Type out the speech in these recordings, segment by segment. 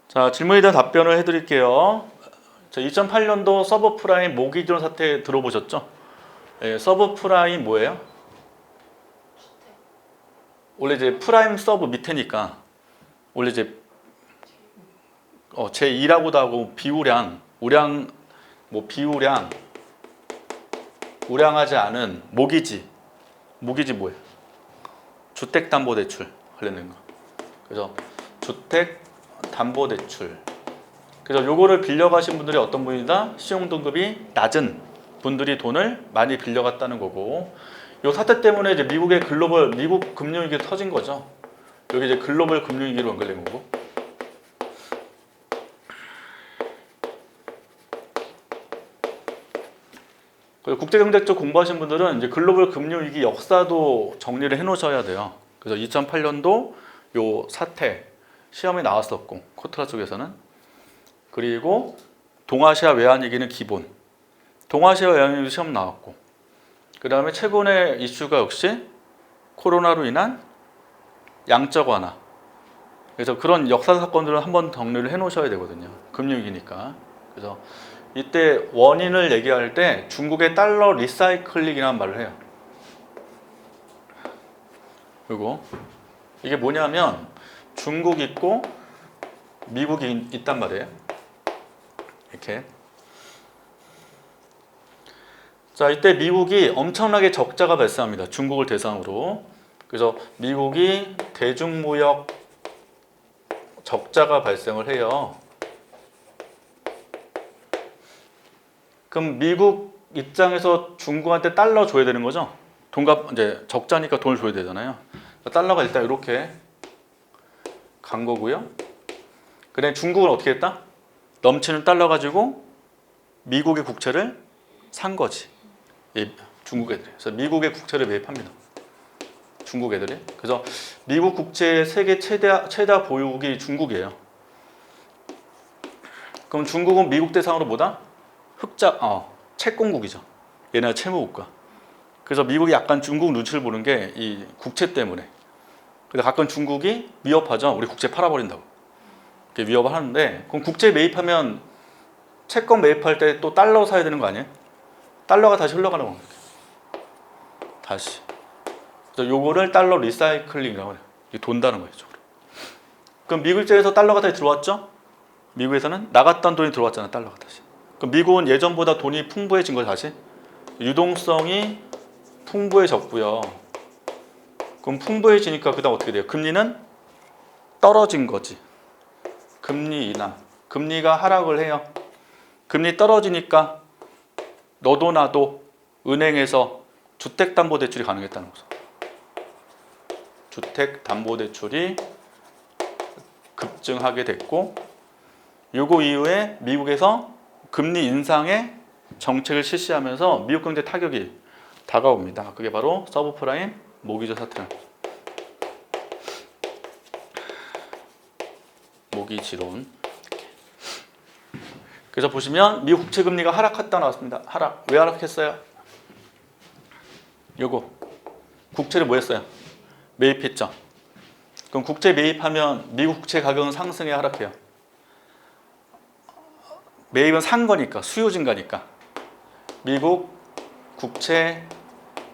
자, 질문에 대한 답변을 해드릴게요. 자, 2008년도 서브프라임 모기지론 사태 들어보셨죠? 예, 서브프라임 뭐예요? 원래 이제 프라임 서브 밑에니까 원래 이제 제2라고도 하고 비우량, 우량, 비우량, 우량하지 않은 모기지 뭐예요? 주택담보대출 관련된 거. 그래서 주택담보대출. 그래서 요거를 빌려가신 분들이 어떤 분이다? 신용등급이 낮은 분들이 돈을 많이 빌려갔다는 거고, 요 사태 때문에 이제 미국 금융위기가 터진 거죠. 여기 이제 글로벌 금융위기로 연결된 거고. 국제경제 쪽 공부하신 분들은 이제 글로벌 금융위기 역사도 정리를 해 놓으셔야 돼요. 그래서 2008년도 요 사태 시험에 나왔었고, 코트라 쪽에서는. 그리고 동아시아 외환위기는 기본. 동아시아 외환위기 시험 나왔고, 그 다음에 최근의 이슈가 역시 코로나로 인한 양적 완화. 그래서 그런 역사 사건들을 한번 정리를 해 놓으셔야 되거든요. 금융위기니까. 그래서 이때 원인을 얘기할 때 중국의 달러 리사이클링이라는 말을 해요. 그리고 이게 뭐냐면 중국 있고 미국이 있단 말이에요. 이렇게. 자, 이때 미국이 엄청나게 적자가 발생합니다. 중국을 대상으로. 그래서 미국이 대중무역 적자가 발생을 해요. 그럼 미국 입장에서 중국한테 달러 줘야 되는 거죠? 이제 적자니까 돈을 줘야 되잖아요. 달러가 일단 이렇게 간 거고요. 그다음에 중국은 어떻게 했다? 넘치는 달러 가지고 미국의 국채를 산 거지. 중국 애들이. 그래서 미국의 국채를 매입합니다. 중국 애들이. 그래서 미국 국채의 세계 최다 보유국이 중국이에요. 그럼 중국은 미국 대상으로 뭐다? 채권국이죠. 얘네가 채무국가. 그래서 미국이 약간 중국 눈치를 보는 게 이 국채 때문에. 그래서 가끔 중국이 위협하죠. 우리 국채 팔아버린다고. 이렇게 위협을 하는데, 그럼 국채 매입하면 채권 매입할 때 또 달러 사야 되는 거 아니에요? 달러가 다시 흘러가는 겁니다. 다시. 그래서 요거를 달러 리사이클링이라고 해요. 이게 돈다는 거예요, 이쪽으로. 그럼 미국 입장에서 달러가 다시 들어왔죠? 미국에서는 나갔던 돈이 들어왔잖아요, 달러가 다시. 그럼 미국은 예전보다 돈이 풍부해진 거죠, 다시. 유동성이 풍부해졌고요. 그럼 풍부해지니까 그다음 어떻게 돼요? 금리는 떨어진 거지. 금리 인하. 금리가 하락을 해요. 금리 떨어지니까 너도 나도 은행에서 주택담보대출이 가능했다는 거죠. 주택담보대출이 급증하게 됐고, 요거 이후에 미국에서 금리 인상의 정책을 실시하면서 미국 경제 타격이 다가옵니다. 그게 바로 서브프라임 모기지 사태입니다. 모기지론. 그래서 보시면 미국 국채 금리가 하락했다 나왔습니다. 하락. 왜 하락했어요? 요거 국채를 뭐 했어요? 매입했죠. 그럼 국채 매입하면 미국 국채 가격은 상승해 하락해요? 매입은 산 거니까, 수요 증가니까. 미국 국채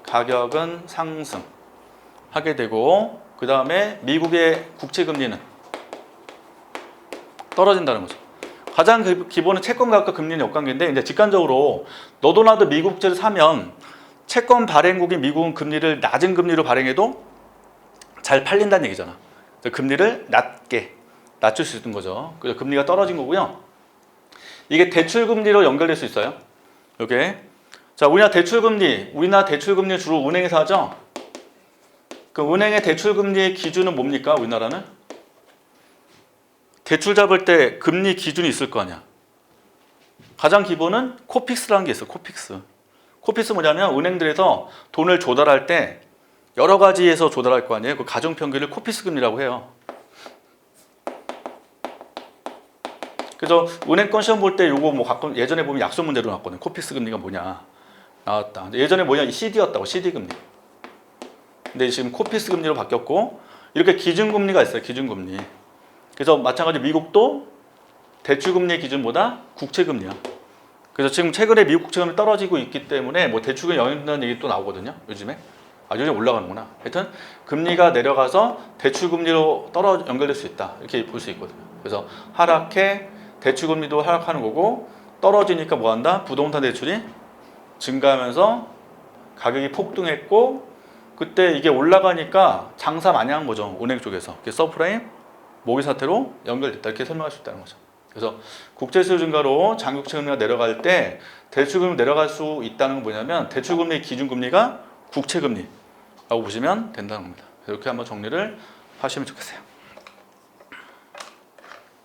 가격은 상승하게 되고, 그 다음에 미국의 국채 금리는 떨어진다는 거죠. 가장 기본은 채권 가격과 금리는 역관계인데, 이제 직관적으로 너도 나도 미국 국채를 사면 채권 발행국인 미국은 금리를 낮은 금리로 발행해도 잘 팔린다는 얘기잖아. 금리를 낮출 수 있는 거죠. 그래서 금리가 떨어진 거고요. 이게 대출 금리로 연결될 수 있어요. 이게. 자, 우리나라 대출 금리 주로 은행에서 하죠. 그 은행의 대출 금리의 기준은 뭡니까? 우리나라는 대출 잡을 때 금리 기준이 있을 거 아니야. 가장 기본은 코픽스라는 게 있어. 코픽스 뭐냐면 은행들에서 돈을 조달할 때 여러 가지에서 조달할 거 아니에요. 그 가중 평균을 코픽스 금리라고 해요. 그래서 은행권 시험 볼 때 요거 가끔 예전에 보면 약속 문제로 나왔거든요. 코픽스 금리가 뭐냐 나왔다. 예전에 뭐냐 CD였다고, CD 금리. 근데 지금 코픽스 금리로 바뀌었고, 이렇게 기준금리가 있어요. 기준금리. 그래서 마찬가지로 미국도 대출금리 기준보다 국채금리야. 그래서 지금 최근에 미국 국채금리 떨어지고 있기 때문에 뭐 대출금 영향된다는 얘기 또 나오거든요. 요즘에. 요즘 올라가는구나. 하여튼 금리가 내려가서 대출금리로 연결될 수 있다. 이렇게 볼 수 있거든요. 그래서 하락해 대출금리도 하락하는 거고 떨어지니까 뭐 한다? 부동산 대출이 증가하면서 가격이 폭등했고 그때 이게 올라가니까 장사 많이 한 거죠. 은행 쪽에서. 서프라임 모기 사태로 연결됐다. 이렇게 설명할 수 있다는 거죠. 그래서 국제수요 증가로 장기국채 금리가 내려갈 때 대출금리 내려갈 수 있다는 건 뭐냐면 대출금리 기준금리가 국채금리라고 보시면 된다는 겁니다. 이렇게 한번 정리를 하시면 좋겠어요.